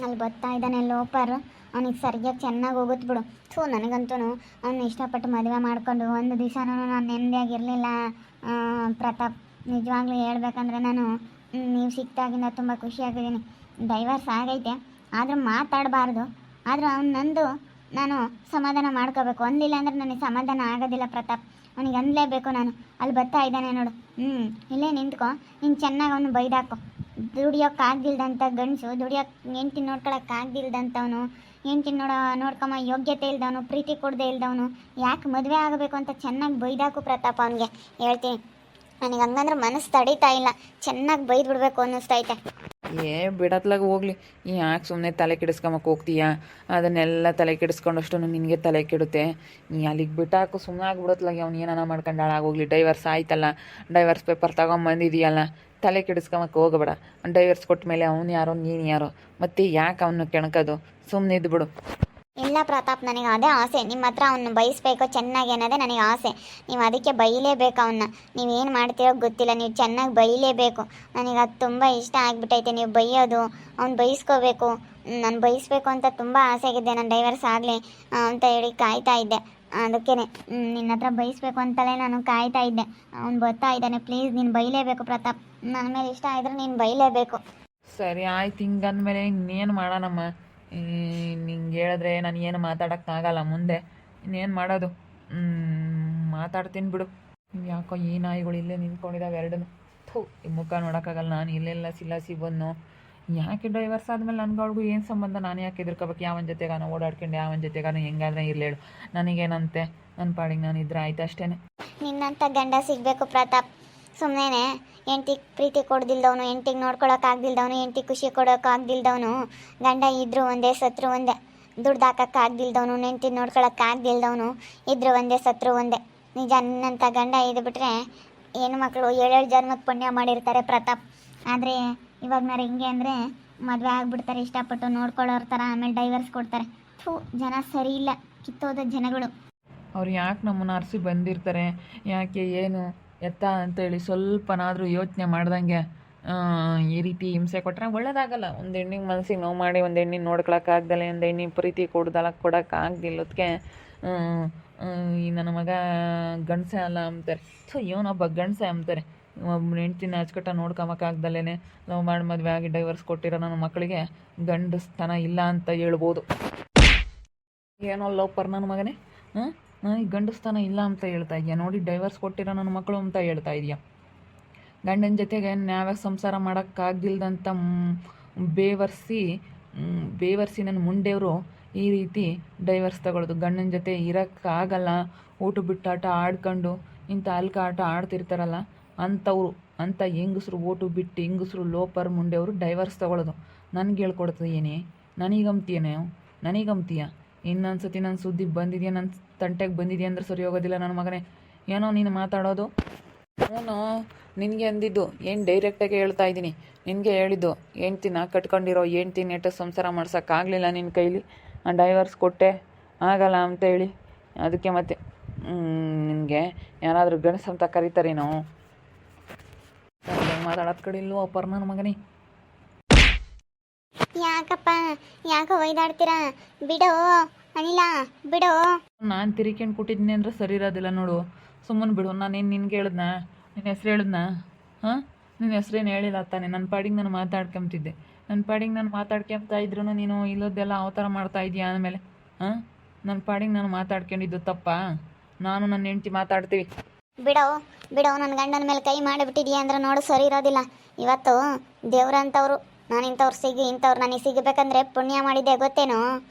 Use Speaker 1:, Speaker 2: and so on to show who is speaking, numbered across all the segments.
Speaker 1: ಅಲ್ಲಿ ಬರ್ತಾ ಇದ್ದಾನೆ ಲೋಪರ್. ಅವನಿಗೆ ಸರಿಯಾಗಿ ಚೆನ್ನಾಗಿ ಹೋಗುತ್ತೆ ಬಿಡು. ನನಗಂತೂ ಅವ್ನು ಇಷ್ಟಪಟ್ಟು ಮದುವೆ ಮಾಡಿಕೊಂಡು ಒಂದು ದಿವಸನೂ ನಾನು ನೆಮ್ಮದಿಯಾಗಿರಲಿಲ್ಲ ಪ್ರತಾಪ್. ನಿಜವಾಗ್ಲೂ ಹೇಳ್ಬೇಕಂದ್ರೆ ನಾನು ನೀವು ಸಿಕ್ತಾಗಿಂದ ತುಂಬ ಖುಷಿಯಾಗಿದ್ದೀನಿ. ಡೈವರ್ಸ್ ಆಗೈತೆ ಆದರೂ ಮಾತಾಡಬಾರ್ದು. ಆದರೂ ಅವ್ನು ನಂದು ನಾನು ಸಮಾಧಾನ ಮಾಡ್ಕೋಬೇಕು. ಅಂದಿಲ್ಲ ಅಂದರೆ ನನಗೆ ಸಮಾಧಾನ ಆಗೋದಿಲ್ಲ ಪ್ರತಾಪ್. ಅವನಿಗೆ ಅನ್ಲೇಬೇಕು ನಾನು. ಅಲ್ಲಿ ಬರ್ತಾ ಇದ್ದಾನೆ ನೋಡು. ಇಲ್ಲೇ ನಿಂತ್ಕೊ. ನೀನು ಚೆನ್ನಾಗಿ ಅವನು ಬೈದಾಕೊ. ದುಡಿಯೋಕ್ಕಾಗ್ದಿಲ್ದಂಥ ಗಂಡಸು, ಹೆಂಡ್ತಿ ನೋಡ್ಕೊಳಕ್ಕಾಗ್ದಿಲ್ದಂಥವನು, ಹೆಂಡ್ತಿ ನೋಡ್ಕೊಂಬ ಯೋಗ್ಯತೆ ಇಲ್ದವನು, ಪ್ರೀತಿ ಕೊಡದೆ ಇಲ್ದವನು ಯಾಕೆ ಮದುವೆ ಆಗಬೇಕು ಅಂತ ಚೆನ್ನಾಗಿ ಬೈದಾಕು ಪ್ರತಾಪ್. ಅವನಿಗೆ ಹೇಳ್ತೀನಿ. ನನಗೆ ಹಂಗಂದ್ರೆ ಮನಸ್ಸು ತಡೀತಾ ಇಲ್ಲ. ಚೆನ್ನಾಗಿ ಬೈದು ಬಿಡಬೇಕು ಅನ್ನಿಸ್ತೈತೆ.
Speaker 2: ಬಿಡತ್ಲಾಗ ಹೋಗ್ಲಿ. ಯಾಕೆ ಸುಮ್ಮನೆ ತಲೆ ಕೆಡಿಸ್ಕೊಂಬಕ್ಕೆ ಹೋಗ್ತೀಯಾ? ಅದನ್ನೆಲ್ಲ ತಲೆ ಕೆಡಿಸ್ಕೊಂಡಷ್ಟು ನಿನಗೆ ತಲೆ ಕೆಡುತ್ತೆ. ನೀ ಅಲ್ಲಿಗೆ ಬಿಟ್ಟಾಕು. ಸುಮ್ಮನೆ ಆಗ್ಬಿಡತ್ಲಾಗ ಅವ್ನು ಏನಾನ ಮಾಡ್ಕೊಂಡು ಹಾಳಾಗೋಗ್ಲಿ. ಡೈವರ್ಸ್ ಆಯ್ತಲ್ಲ, ಡೈವರ್ಸ್ ಪೇಪರ್ ತಗೊಂಬಂದಿದೆಯಲ್ಲ, ತಲೆ ಕೆಡಿಸ್ಕೊಂಬಕ್ಕೆ ಹೋಗಬೇಡ. ಡೈವರ್ಸ್ ಕೊಟ್ಟ ಮೇಲೆ ಅವ್ನು ಯಾರೋ ನೀನು ಯಾರೋ, ಮತ್ತೆ ಯಾಕೆ ಅವನು ಕೆಣಕೋದು? ಸುಮ್ಮನೆ ಇದ್ಬಿಡು.
Speaker 1: ಇಲ್ಲ ಪ್ರತಾಪ್, ನನಗೆ ಅದೇ ಆಸೆ. ನಿಮ್ಮ ಹತ್ರ ಅವನ್ನ ಬಯಸ್ಬೇಕು ಚೆನ್ನಾಗಿ ಅನ್ನೋದೇ ನನಗೆ ಆಸೆ. ನೀವು ಅದಕ್ಕೆ ಬೈಲೇಬೇಕು ಅವನ್ನ. ನೀವೇನು ಮಾಡ್ತೀರೋ ಗೊತ್ತಿಲ್ಲ, ನೀವು ಚೆನ್ನಾಗಿ ಬೈಲೇಬೇಕು. ನನಗೆ ಅದು ತುಂಬ ಇಷ್ಟ ಆಗಿಬಿಟ್ಟೈತೆ ನೀವು ಬೈಯೋದು. ಅವ್ನು ಬೈಸ್ಕೋಬೇಕು. ನಾನು ಬೈಸ್ಬೇಕು ಅಂತ ತುಂಬ ಆಸೆ ಆಗಿದ್ದೆ. ನಾನು ಡೈವರ್ಸ್ ಆಗಲಿ ಅಂತ ಹೇಳಿ ಕಾಯ್ತಾ ಇದ್ದೆ. ಅದಕ್ಕೇ ನಿನ್ನ ಹತ್ರ ಬೈಸ್ಬೇಕು ಅಂತಲೇ ನಾನು ಕಾಯ್ತಾ ಇದ್ದೆ. ಅವ್ನು ಬರ್ತಾ ಇದ್ದಾನೆ. ಪ್ಲೀಸ್ ನೀನು ಬೈಲೇಬೇಕು ಪ್ರತಾಪ್. ನನ್ನ ಮೇಲೆ ಇಷ್ಟ ಆಯಿದ್ರೆ ನೀನು ಬೈಲೇಬೇಕು.
Speaker 2: ಸರಿ ಆಯ್ತು. ಹಿಂಗಂದಮೇಲೆ ಇನ್ನೇನು ಮಾಡೋಣಮ್ಮ? ನಿಂಗೆ ಹೇಳಿದ್ರೆ ನಾನು ಏನು ಮಾತಾಡೋಕ್ಕಾಗಲ್ಲ ಮುಂದೆ. ಇನ್ನೇನು ಮಾಡೋದು? ಮಾತಾಡ್ತೀನಿ ಬಿಡು. ಯಾಕೋ ಈ ನಾಯಿಗಳು ಇಲ್ಲೇ ನಿಂತ್ಕೊಂಡಿದ್ದಾವೆ ಎರಡೂ. ಈ ಮುಖ ನೋಡೋಕ್ಕಾಗಲ್ಲ. ನಾನು ಇಲ್ಲೆಲ್ಲ ಸಿಲ್ಲಾಸಿ ಬಂದು ಯಾಕೆ ಡೈವರ್ಸ್ ಆದಮೇಲೆ ನನಗೂ ಏನು ಸಂಬಂಧ? ನಾನು ಯಾಕೆ ಎದುರ್ಕೋಬೇಕು? ಯಾವನ ಜೊತೆಗಾನ ಓಡಾಡ್ಕೊಂಡು ಯಾವನ ಜೊತೆಗಾನ ಹೆಂಗಾದ್ರೆ ಇರಲೇಳು. ನನಗೇನಂತೆ? ನನ್ನ ಪಾಡಿಗೆ ನಾನು ಇದ್ರೆ ಆಯ್ತು ಅಷ್ಟೇ.
Speaker 1: ನಿನ್ನಂಥ ಗಂಡ ಸಿಗಬೇಕು ಪ್ರತಾಪ್. ಸುಮ್ಮನೆ ಹೆಂಡ್ತಿಗೆ ಪ್ರೀತಿ ಕೊಡ್ದಿಲ್ದವನು, ಹೆಂಡ್ತಿಗೆ ನೋಡ್ಕೊಳಕ್ಕಾಗ್ದಿಲ್ದವನು, ಹೆಂಡ್ತಿಗೆ ಖುಷಿ ಕೊಡೋಕ್ಕಾಗ್ದಿಲ್ದವನು, ಗಂಡ ಇದ್ರೂ ಒಂದೇ ಸತ್ರು ಒಂದೇ. ದುಡ್ದು ಹಾಕೋಕ್ಕಾಗ್ದಿಲ್ದವನು, ಹೆಂಡ್ತಿ ನೋಡ್ಕೊಳಕ್ಕಾಗ್ದಿಲ್ದವನು, ಇದ್ರೂ ಒಂದೇ ಸತ್ರು ಒಂದೇ. ನಿಜ, ನಿನ್ನಂಥ ಗಂಡ ಇದು ಬಿಟ್ಟರೆ ಹೆಣ್ಮಕ್ಳು 7 ಜನ್ಮಕ್ಕೆ ಪುಣ್ಯ ಮಾಡಿರ್ತಾರೆ ಪ್ರತಾಪ್. ಆದರೆ ಇವಾಗ್ನಾರು ಹೆಂಗೆ ಅಂದರೆ ಮದುವೆ ಆಗಿಬಿಡ್ತಾರೆ ಇಷ್ಟಪಟ್ಟು ನೋಡ್ಕೊಳ್ಳೋರ ಥರ, ಆಮೇಲೆ ಡೈವರ್ಸ್ ಕೊಡ್ತಾರೆ. ಜನ ಸರಿ ಇಲ್ಲ, ಕಿತ್ತೋದ ಜನಗಳು.
Speaker 2: ಅವ್ರು ಯಾಕೆ ನಮ್ಮನ್ನು ಅರಸಿ ಬಂದಿರ್ತಾರೆ? ಯಾಕೆ ಏನು ಎತ್ತ ಅಂತೇಳಿ ಸ್ವಲ್ಪನಾದರೂ ಯೋಚನೆ ಮಾಡ್ದಂಗೆ ಈ ರೀತಿ ಹಿಂಸೆ ಕೊಟ್ಟರೆ ಒಳ್ಳೇದಾಗಲ್ಲ. ಒಂದು ಹೆಣ್ಣಿಗೆ ಮನಸ್ಸಿಗೆ ನೋವು ಮಾಡಿ ಒಂದು ಹೆಣ್ಣಿನ ನೋಡ್ಕೊಳಕ್ಕಾಗ್ದಲೆ, ಒಂದು ಹೆಣ್ಣಿಗೆ ಪ್ರೀತಿ ಕೊಡೋಕ್ಕಾಗ್ದಿಲ್ಲದಕ್ಕೆ ಈ ನನ್ನ ಮಗ ಗಂಡಸೆ ಅಲ್ಲ ಅಂತಾರೆ. ಇವನೊಬ್ಬ ಗಂಡಸೆ ಅಂತಾರೆ. ಒಬ್ಬ ಹೆಂಡ್ತಿನ ಅಚ್ಚುಕಟ್ಟ ನೋಡ್ಕೊಂಬಕ್ಕಾಗ್ದಲೇ ಲವ್ ಮಾಡಿ ಮದುವೆ ಆಗಿ ಡೈವರ್ಸ್ ಕೊಟ್ಟಿರೋ ನನ್ನ ಮಕ್ಕಳಿಗೆ ಗಂಡಸ್ತನ ಇಲ್ಲ ಅಂತ ಹೇಳ್ಬೋದು. ಏನೋ ಲೋಪರ್ ನನ್ನ ಮಗನೇ. ನನಗೆ ಗಂಡಸ್ತನ ಇಲ್ಲ ಅಂತ ಹೇಳ್ತಾ ಇದೆಯಾ? ನೋಡಿ, ಡೈವರ್ಸ್ ಕೊಟ್ಟಿರೋ ನನ್ನ ಮಕ್ಕಳು ಅಂತ ಹೇಳ್ತಾ ಇದೆಯಾ? ಗಂಡನ ಜೊತೆಗೆ ನ್ಯಾಯವಾಗಿ ಸಂಸಾರ ಮಾಡೋಕ್ಕಾಗ್ದಿಲ್ದಂಥ ಬೇವರ್ಸಿ ನನ್ನ ಮುಂಡೆಯವರು ಈ ರೀತಿ ಡೈವರ್ಸ್ ತಗೊಳ್ಳೋದು. ಗಂಡನ ಜೊತೆ ಇರೋಕ್ಕಾಗಲ್ಲ, ಊಟ ಬಿಟ್ಟಾಟ ಆಡ್ಕೊಂಡು ಇಂಥ ಅಲ್ಕ ಆಟ ಆಡ್ತಿರ್ತಾರಲ್ಲ ಅಂಥವ್ರು, ಅಂಥ ಹೆಂಗಸ್ರು, ಓಟು ಬಿಟ್ಟು ಹೆಂಗಸ್ರು, ಲೋಪರ್ ಮುಂಡೆಯವರು ಡೈವರ್ಸ್ ತಗೊಳ್ಳೋದು. ನನಗೆ ಹೇಳ್ಕೊಡ್ತದೆ ಏನೇ? ನನಗಂತೀಯ? ಇನ್ನೊಂದು ಸತಿ ನನ್ನ ಸುದ್ದಿ ಬಂದಿದೆಯಾ, ನನ್ನ ತಂಟೆಗೆ ಬಂದಿದೆಯಾ ಅಂದ್ರೆ ಸರಿ ಹೋಗೋದಿಲ್ಲ ನನ್ನ ಮಗನೇ. ಏನೋ ನೀನು ಮಾತಾಡೋದು? ಅವನು ನಿನಗೆ ಅಂದಿದ್ದು ಏನು ಡೈರೆಕ್ಟಾಗಿ ಹೇಳ್ತಾ ಇದ್ದೀನಿ. ನಿನಗೆ ಹೇಳಿದ್ದು ಹೆಂಡ್ತಿನ ಕಟ್ಕೊಂಡಿರೋ ಹೆಂಡ್ತಿ ನೆಟ್ಟ ಸಂಸಾರ ಮಾಡ್ಸೋಕ್ಕಾಗಲಿಲ್ಲ ನಿನ್ನ ಕೈಲಿ, ಡೈವರ್ಸ್ ಕೊಟ್ಟೆ ಆಗಲ್ಲ ಅಂತ ಹೇಳಿ. ಅದಕ್ಕೆ ಮತ್ತೆ ನಿನಗೆ ಯಾರಾದರೂ ಗಣಸ ಅಂತ ಕರೀತಾರೇನೋ? ಮಾತಾಡೋದು ಕಡೆ ಇಲ್ಲೋ ಅಪ್ಪರ್ ನನ್ನ ಮಗನೇ.
Speaker 1: ಯಾಕಪ್ಪ, ಯಾಕೋ ಒಯ್ದಾಡ್ತೀರಾ? ಬಿಡೋ ಅನಿಲ, ಬಿಡೋ.
Speaker 2: ನಾನು ತಿರ್ಕೊಂಡು ಕೊಟ್ಟಿದ್ದೀನಿ ಅಂದರೆ ಸರಿ ಇರೋದಿಲ್ಲ ನೋಡು. ಸುಮ್ಮನೆ ಬಿಡು. ನಾನೇನು ನಿನ್ಗೆ ಹೇಳಿದ್ನಾ? ನಿನ್ನ ಹೆಸ್ರು ಹೇಳಿದ್ನಾ? ನಿನ್ನ ಹೆಸ್ರೇನು ಹೇಳಿಲ್ಲ ತಾನೆ. ನನ್ನ ಪಾಡಿಗೆ ನಾನು ಮಾತಾಡ್ಕೊಂತಿದ್ದೆ. ನನ್ನ ಪಾಡಿಗೆ ನಾನು ಮಾತಾಡ್ಕೊಂತ ಇದ್ರೂ ನೀನು ಇಲ್ಲದೆಲ್ಲ ಅವತಾರ ಮಾಡ್ತಾ ಇದೀಯಾ ಆಮೇಲೆ. ನನ್ನ ಪಾಡಿಗೆ ನಾನು ಮಾತಾಡ್ಕೊಂಡಿದ್ದು ತಪ್ಪಾ? ನಾನು ನನ್ನ ಹೆಂಡ್ತಿ ಮಾತಾಡ್ತೀವಿ.
Speaker 1: ಬಿಡೋ ನನ್ನ ಗಂಡನ ಮೇಲೆ ಕೈ ಮಾಡಿಬಿಟ್ಟಿದೀಯ ಅಂದ್ರೆ ನೋಡು ಸರಿ ಇರೋದಿಲ್ಲ. ಇವತ್ತು ದೇವ್ರಂಥವ್ರು, ನಾನು ಇಂಥವ್ರು ನನಗೆ ಸಿಗಬೇಕಂದ್ರೆ ಪುಣ್ಯ ಮಾಡಿದ್ದೆ ಗೊತ್ತೇನೋ?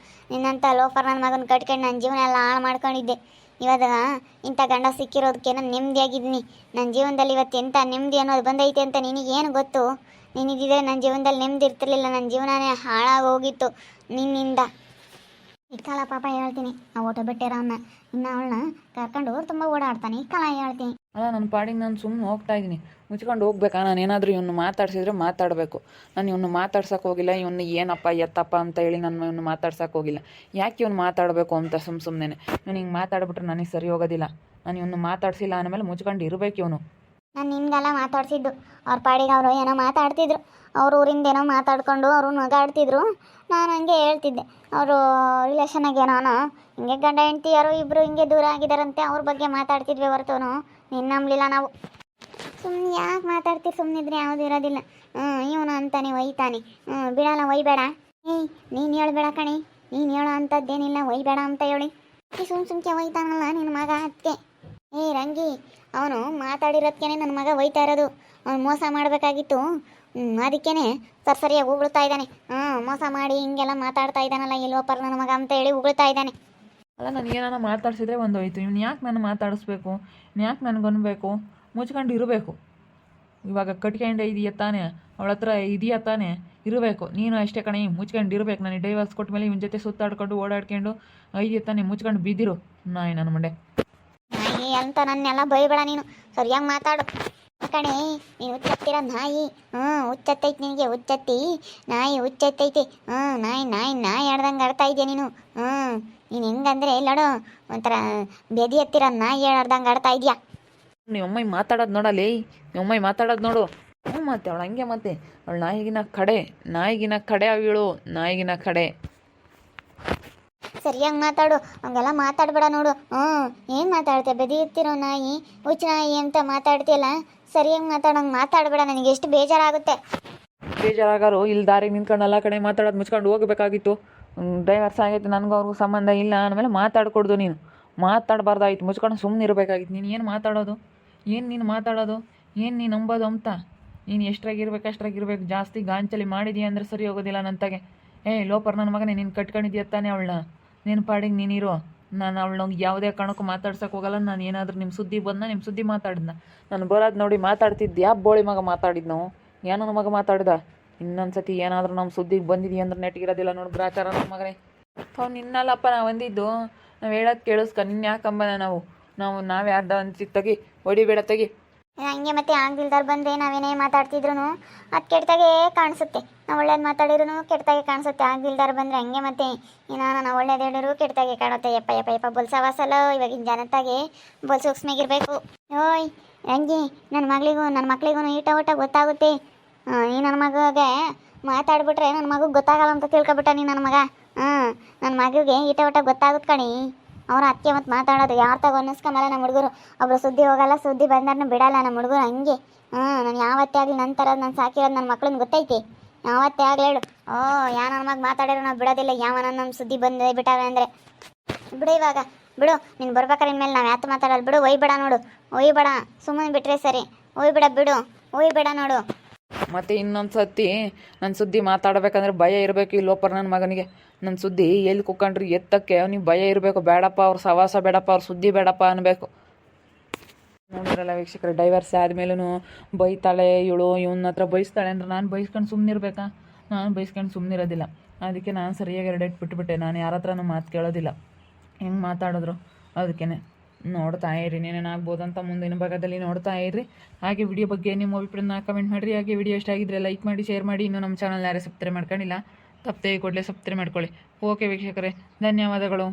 Speaker 1: ನಿನ್ನಂಥ ಲೋಫರ್ ನನ್ನ ಮಗನ ಕಟ್ಕೊಂಡು ನನ್ನ ಜೀವನ ಎಲ್ಲ ಹಾಳು ಮಾಡ್ಕೊಂಡಿದ್ದೆ. ಇವಾಗ ಇಂಥ ಗಂಡ ಸಿಕ್ಕಿರೋದಕ್ಕೆ ನಾನು ನೆಮ್ಮದಿಯಾಗಿದ್ದೀನಿ. ನನ್ನ ಜೀವನದಲ್ಲಿ ಇವತ್ತು ಎಂಥ ನೆಮ್ಮದಿ ಅನ್ನೋದು ಬಂದೈತೆ ಅಂತ ನಿನಗೇನು ಗೊತ್ತು? ನಿನಗಿದ್ರೆ ನನ್ನ ಜೀವನದಲ್ಲಿ ನೆಮ್ಮದಿ ಇರ್ತಿರ್ಲಿಲ್ಲ. ನನ್ನ ಜೀವನನೇ ಹಾಳಾಗಿ ಹೋಗಿತ್ತು ನಿನ್ನಿಂದ. ಈ ಕಾಲ ಪಾಪ ಹೇಳ್ತೀನಿ, ಆ ಓಟೋ ಬಿಟ್ಟಿರೋನ್ನ ಇನ್ನು ಅವಳನ್ನ ಕರ್ಕೊಂಡು ತುಂಬ ಓಡಾಡ್ತಾನೆ. ಈ ಕಾಲ ಹೇಳ್ತೀನಿ.
Speaker 2: ಅಲ್ಲ, ನನ್ನ ಪಾಡಿಗೆ ನಾನು ಸುಮ್ಮನೆ ಹೋಗ್ತಾ ಇದ್ದೀನಿ. ಮುಚ್ಕೊಂಡು ಹೋಗ್ಬೇಕಾ? ನಾನು ಏನಾದರೂ ಇವನು ಮಾತಾಡ್ಸಿದ್ರೆ ಮಾತಾಡಬೇಕು. ನಾನು ಇವನು ಮಾತಾಡ್ಸೋಕೆ ಹೋಗಿಲ್ಲ. ಇವನು ಏನಪ್ಪ ಎತ್ತಪ್ಪ ಅಂತ ಹೇಳಿ ನಾನು ಇವನು ಮಾತಾಡ್ಸೋಕೆ ಹೋಗಿಲ್ಲ. ಯಾಕೆ ಇವನು ಮಾತಾಡಬೇಕು ಅಂತ ಸುಮ್ಮನೆ ಇವನು ಹಿಂಗೆ ಮಾತಾಡ್ಬಿಟ್ರೆ ನನಗೆ ಸರಿ ಹೋಗೋದಿಲ್ಲ. ನಾನು ಇವನು ಮಾತಾಡ್ಸಿಲ್ಲ ಅಂದಮೇಲೆ ಮುಚ್ಕೊಂಡು ಇರಬೇಕು ಇವನು.
Speaker 1: ನಾನು ನಿನ್ಗೆಲ್ಲ ಮಾತಾಡ್ಸಿದ್ದು ಅವ್ರ ಪಾಡಿಗೆ ಅವರು ಏನೋ ಮಾತಾಡ್ತಿದ್ರು ಅವ್ರ ಊರಿಂದ ಏನೋ ಮಾತಾಡ್ಕೊಂಡು ಅವರು ನಗಾಡ್ತಿದ್ರು. ನಾನು ಹಂಗೆ ಹೇಳ್ತಿದ್ದೆ ಅವರು ರಿಲೇಷನಾಗ ಏನೋ ಹಿಂಗೆ ಗಂಡ ಹೆಂಡ್ತಿ ಯಾರೋ ಇಬ್ಬರು ಹಿಂಗೆ ದೂರ ಆಗಿದಾರಂತೆ ಅವ್ರ ಬಗ್ಗೆ ಮಾತಾಡ್ತಿದ್ವಿ ಹೊರತುನು ನಿನ್ನ ನಂಬಲಿಲ್ಲ ನಾವು. ಸುಮ್ಮನೆ ಯಾಕೆ ಮಾತಾಡ್ತೀವಿ, ಸುಮ್ಮನಿದ್ರೆ ಯಾವುದು ಇರೋದಿಲ್ಲ. ಇವನು ಅಂತಾನೆ ಒಯ್ತಾನೆ, ಬಿಡಲ್ಲ ಒಯ್ಬೇಡ. ನೀನು ಹೇಳ್ಬೇಡ ಕಣಿ, ನೀನು ಹೇಳೋ ಅಂಥದ್ದೇನಿಲ್ಲ, ಒಯ್ಬೇಡ ಅಂತ ಹೇಳಿ ಸುಮ್ಕೆ ಒಯ್ತಾನಲ್ಲ ನಿನ್ನ ಮಗ. ಅದಕ್ಕೆ ರಂಗಿ ಅವನು ಮಾತಾಡಿರೋದಕ್ಕೇನೆ ನನ್ನ ಮಗ ಒಯ್ತಾ ಇರೋದು. ಅವ್ನು ಮೋಸ ಮಾಡಬೇಕಾಗಿತ್ತು, ಅದಕ್ಕೇನೆ ಸರಿಯಾಗಿ ಉಗುಳ್ತಾ ಇದ್ದಾನೆ. ಮೋಸ ಮಾಡಿ ಹಿಂಗೆಲ್ಲ ಮಾತಾಡ್ತಾ ಇದ್ದಾನಲ್ಲ ಇಲ್ವಪ್ಪರ್ ನನ್ನ ಮಗ ಅಂತ ಹೇಳಿ ಉಗುಳ್ತಾ ಇದ್ದಾನೆ.
Speaker 2: ಅಲ್ಲ ನನಗೇನಾನ ಮಾತಾಡ್ಸಿದ್ರೆ ಒಂದು ಹೋಯ್ತು, ಇವ್ನು ಯಾಕೆ ನಾನು ಮಾತಾಡಿಸ್ಬೇಕು, ಇವ್ನು ಯಾಕೆ ನನಗನ್ಬೇಕು, ಮುಚ್ಕೊಂಡು ಇರಬೇಕು. ಇವಾಗ ಕಟ್ಕೊಂಡು ಇದೆಯಾ ತಾನೆ, ಅವಳ ಹತ್ರ ಇದೆಯಾ ತಾನೆ, ಇರಬೇಕು. ನೀನು ಅಷ್ಟೇ ಕಣೆ, ಮುಚ್ಕೊಂಡು ಇರಬೇಕು. ನನಗೆ ಡೈವರ್ಸ್ ಕೊಟ್ಟ ಮೇಲೆ ಇವನ ಜೊತೆ ಸುತ್ತಾಡ್ಕೊಂಡು ಓಡಾಡ್ಕೊಂಡು ಇದೆಯಾ ತಾನೆ, ಮುಚ್ಕೊಂಡು ಬಿದ್ದಿರು ನಾಯಿ ನನ್ನ ಮಂಡೆ.
Speaker 1: ನಾಯಿ ಅಂತ ನನ್ನೆಲ್ಲ ಬೈಬೇಡ ನೀನು, ಸರಿಯಾಗಿ ಮಾತಾಡು ಕಣೆ. ನೀನು ಹುಚ್ಚತ್ತಿರ ನಾಯಿ, ಹುಚ್ಚತ್ತೈತಿ ನಿನಗೆ, ಹುಚ್ಚತ್ತಿ ನಾಯಿ ಹುಚ್ಚತ್ತೈತಿ. ನಾಯಿ ನಾಯಿ ನಾಯಿ ಹೇಳ್ದಂಗೆ ಆಡ್ತಾ ಇದೆಯಾ ನೀನು. ನೀನು ಹೆಂಗಂದ್ರೆ ಎಲ್ಲೋಡು ಒಂಥರ ಬೆದಿ ಹತ್ತಿರ ನಾಯಿ ಹೇಳ್ದಂಗೆ ಆಡ್ತಾ ಇದೆಯಾ.
Speaker 2: ನೀವು ಅಮ್ಮಾಯಿ ಮಾತಾಡೋದು ನೋಡಲಿ, ನೀವು ಅಮ್ಮಾಯಿ ಮಾತಾಡೋದು ನೋಡು. ಮತ್ತೆ ಅವಳು ಹಂಗೆ, ಮತ್ತೆ ಅವಳು ನಾಯಿಗಿನ ಕಡೆ ಅವಳು ನಾಯಿಗಿನ ಕಡೆ.
Speaker 1: ಸರಿಯಾಗಿ ಮಾತಾಡು, ಹಂಗೆಲ್ಲ ಮಾತಾಡ್ಬೇಡ ನೋಡು. ಏನು ಮಾತಾಡ್ತೀಯ, ಬೆದಿ ಹತ್ತಿರೋ ನಾಯಿ ಹುಚ್ಚ ನಾಯಿ ಅಂತ ಮಾತಾಡ್ತೀಯಲ್ಲ, ಸರಿಯಾಗಿ ಮಾತಾಡೋಂಗೆ ಮಾತಾಡಬೇಡ. ನನಗೆ ಎಷ್ಟು ಬೇಜಾರಾಗುತ್ತೆ.
Speaker 2: ಬೇಜಾರಾಗಾರು ಇಲ್ಲಿ ದಾರಿಗೆ ನಿಂತ್ಕೊಂಡು ಎಲ್ಲ ಕಡೆ ಮಾತಾಡೋದು ಮುಚ್ಕೊಂಡು ಹೋಗಬೇಕಾಗಿತ್ತು. ಡೈವರ್ಸ್ ಆಗೈತೆ, ನನಗೂ ಅವ್ರಿಗೂ ಸಂಬಂಧ ಇಲ್ಲ ಅಂದಮೇಲೆ ಮಾತಾಡ್ಕೊಡ್ದು. ನೀನು ಮಾತಾಡಬಾರ್ದಾಯ್ತು, ಮುಚ್ಕೊಂಡು ಸುಮ್ಮನೆ ಇರಬೇಕಾಗಿತ್ತು. ನೀನು ಏನು ಮಾತಾಡೋದು, ಏನು ನೀನು ನಂಬೋದು ಅಂತ. ನೀನು ಎಷ್ಟ್ರಾಗಿರ್ಬೇಕು ಅಷ್ಟ್ರಾಗಿರ್ಬೇಕು, ಜಾಸ್ತಿ ಗಾಂಚಲಿ ಮಾಡಿದೀಯ ಅಂದರೆ ಸರಿ ಹೋಗೋದಿಲ್ಲ ನಂತಾಗೆ. ಲೋಪರ್ ನನ್ನ ಮಗನೇ, ನೀನು ಕಟ್ಕೊಂಡಿದ್ದೀಯ ತಾನೆ ಅವಳನ್ನ, ನೀನು ಪಾಡಿಗೆ ನೀನಿರೋ. ನಾನು ಅವಳನ್ನ ಯಾವುದೇ ಕಾರಣಕ್ಕೂ ಮಾತಾಡ್ಸೋಕೆ ಹೋಗಲ್ಲ. ನಾನು ಏನಾದರೂ ನಿಮ್ಮ ಸುದ್ದಿ ನಿಮ್ಮ ಸುದ್ದಿ ಮಾತಾಡಿದ್ನ, ನಾನು ಬರೋದು ನೋಡಿ ಮಾತಾಡ್ತಿದ್ದು ಯಾವ ಬೋಳಿ ಮಗ ಮಾತಾಡಿದ್ ನಾವು, ಏನೋ ನನ್ನ ಮಗ ಮಾತಾಡ್ದ. ಇನ್ನೊಂದ್ಸತಿ ಏನಾದರೂ ನಮ್ಮ ಸುದ್ದಿಗೆ ಬಂದಿದ್ದೀಯ ಅಂದ್ರೆ ನೆಟ್ಟಿಗಿರೋದಿಲ್ಲ ನೋಡು ಗ್ರಾಚಾರ ನನ್ನ ಮಗನೇ. ನಿನ್ನಲ್ಲಪ್ಪ ನಾವು ಬಂದಿದ್ದು, ನಾವು ಹೇಳೋದು ಕೇಳಿಸ್ಕ. ನಿನ್ನ ಯಾಕಂಬನ ನಾವು ಯಾರ್ದ ಅನ್ಸಿತ್ತು ತೆಗಿ, ಹೊಡಿಬೇಡ ತೆಗಿ.
Speaker 1: ಹಂಗೆ ಮತ್ತೆ ಆಗ್ದಿಲ್ದಾರ ಬಂದರೆ ನಾವೇನೇ ಮಾತಾಡ್ತಿದ್ರು ಅದು ಕೆಟ್ಟದಾಗೆ ಕಾಣಿಸುತ್ತೆ. ನಾವು ಒಳ್ಳೇದು ಮಾತಾಡಿದ್ರು ಕೆಟ್ಟದಾಗೆ ಕಾಣಿಸುತ್ತೆ. ಆಗ್ದಿಲ್ದಾರ ಬಂದರೆ ಹಂಗೆ ಮತ್ತೆ ನಾವು ಒಳ್ಳೇದು ಹೇಳಿದ್ರು ಕೆಟ್ಟದಾಗೆ ಕಾಣುತ್ತೆ. ಯಪ್ಪ ಬೊಲ್ಸವಾಸಲ್ಲ ಇವಾಗಿನ ಜನತಾಗೆ ಬೊಲ್ ಸೂಕ್ಷ್ಮಾಗಿರ್ಬೇಕು. ಹಂಗೆ ನನ್ನ ಮಕ್ಳಿಗೂ ಈಟ ಗೊತ್ತಾಗುತ್ತೆ. ಈ ನನ್ನ ಮಗುಗೆ ಮಾತಾಡ್ಬಿಟ್ರೆ ನನ್ನ ಮಗುಗೆ ಗೊತ್ತಾಗಲ್ಲ ಅಂತ ತಿಳ್ಕೊಬಿಟ್ಟ ನೀ ನನ್ನ ಮಗ. ನನ್ನ ಮಗುಗೆ ಈಟ ಗೊತ್ತಾಗುತ್ತೆ ಕಣಿ. ಅವ್ರ ಅದಕ್ಕೆ ಮತ್ತು ಮಾತಾಡೋದು ಯಾರು ತಗೋ ಅನ್ನಿಸ್ಕೊಂಬಲ್ಲ ನಮ್ಮ ಹುಡುಗರು. ಒಬ್ಬರು ಸುದ್ದಿ ಹೋಗಲ್ಲ, ಸುದ್ದಿ ಬಂದ್ರೂ ಬಿಡಲ್ಲ ನಮ್ಮ ಹುಡುಗರು ಹಂಗೆ. ನಾನು ಯಾವತ್ತೇ ಆಗಲಿ ನನ್ನ ಥರ ನಾನು ಸಾಕಿರೋದು ನನ್ನ ಮಕ್ಳನ್ನ ಗೊತ್ತೈತಿ. ಯಾವತ್ತೇ ಆಗಲಿ ಹೇಳು, ನನ್ನ ಮಗ ಮಾತಾಡಿರೋ ನಾವು ಬಿಡೋದಿಲ್ಲ. ನಮ್ಮ ಸುದ್ದಿ ಬಂದು ಬಿಟ್ಟಾವೆ ಅಂದರೆ ಬಿಡು. ಇವಾಗ ಬಿಡು, ನೀನು ಬರ್ಬೇಕಾರೆ ಇನ್ಮೇಲೆ ನಾವು ಯಾತು ಮಾತಾಡೋದು ಬಿಡು. ಒಯ್ಬೇಡ ನೋಡು, ಒಯ್ಬೇಡ, ಸುಮ್ಮನೆ ಬಿಟ್ಟರೆ ಸರಿ. ಒಯ್ಬೇಡ ನೋಡು.
Speaker 2: ಮತ್ತು ಇನ್ನೊಂದು ಸತಿ ನನ್ನ ಸುದ್ದಿ ಮಾತಾಡಬೇಕಂದ್ರೆ ಭಯ ಇರಬೇಕು. ಈ ಲೋಪರ್ ನನ್ನ ಮಗನಿಗೆ ನನ್ನ ಸುದ್ದಿ ಎಲ್ಲಿ ಕುಕ್ಕೊಂಡ್ರಿ ಎತ್ತಕ್ಕೆ ಅವ್ನಿಗೆ ಭಯ ಇರಬೇಕು. ಬೇಡಪ್ಪ ಅವ್ರ ಸವಾಸ ಬೇಡಪ್ಪ, ಅವ್ರ ಸುದ್ದಿ ಬೇಡಪ್ಪ ಅನ್ಬೇಕು. ನೋಡಿರಲ್ಲ ವೀಕ್ಷಕರು, ಡೈವರ್ಸ್ ಆದಮೇಲೂ ಬೈತಾಳೆ ಇವಳು, ಇವನ ಹತ್ರ ಬೈಸ್ತಾಳೆ ಅಂದ್ರೆ ನಾನು ಬೈಸ್ಕೊಂಡು ಸುಮ್ಮನಿರ್ಬೇಕಾ? ನಾನು ಬೈಸ್ಕೊಂಡು ಸುಮ್ಮನಿರೋದಿಲ್ಲ. ಅದಕ್ಕೆ ನಾನು ಸರಿಯಾಗಿ 2 ಡೇಟ್ ಬಿಟ್ಟುಬಿಟ್ಟೆ. ನಾನು ಯಾರ ಹತ್ರನೂ ಮಾತು ಕೇಳೋದಿಲ್ಲ. ಹೆಂಗೆ ಮಾತಾಡಿದ್ರು ಅದಕ್ಕೇ ನೋಡ್ತಾ ಇರಿ, ಏನೇನಾಗ್ಬೋದು ಅಂತ ಮುಂದಿನ ಭಾಗದಲ್ಲಿ ನೋಡ್ತಾ ಇರಿ. ಹಾಗೆ ವಿಡಿಯೋ ಬಗ್ಗೆ ನಿಮ್ಮ ಅಭಿಪ್ರಾಯನ ಕಮೆಂಟ್ ಮಾಡಿರಿ. ಹಾಗೆ ವಿಡಿಯೋ ಇಷ್ಟ ಆಗಿದ್ರೆ ಲೈಕ್ ಮಾಡಿ, ಶೇರ್ ಮಾಡಿ. ಇನ್ನೂ ನಮ್ಮ ಚಾನಲ್ ಯಾರೇ ಸಬ್ಸ್ಕ್ರೈಬ್ ಮಾಡ್ಕೊಂಡಿಲ್ಲ ತಪ್ಪದೆ ಕೂಡಲೇ ಸಬ್ಸ್ಕ್ರೈಬ್ ಮಾಡ್ಕೊಳ್ಳಿ. ಓಕೆ ವೀಕ್ಷಕರೇ, ಧನ್ಯವಾದಗಳು.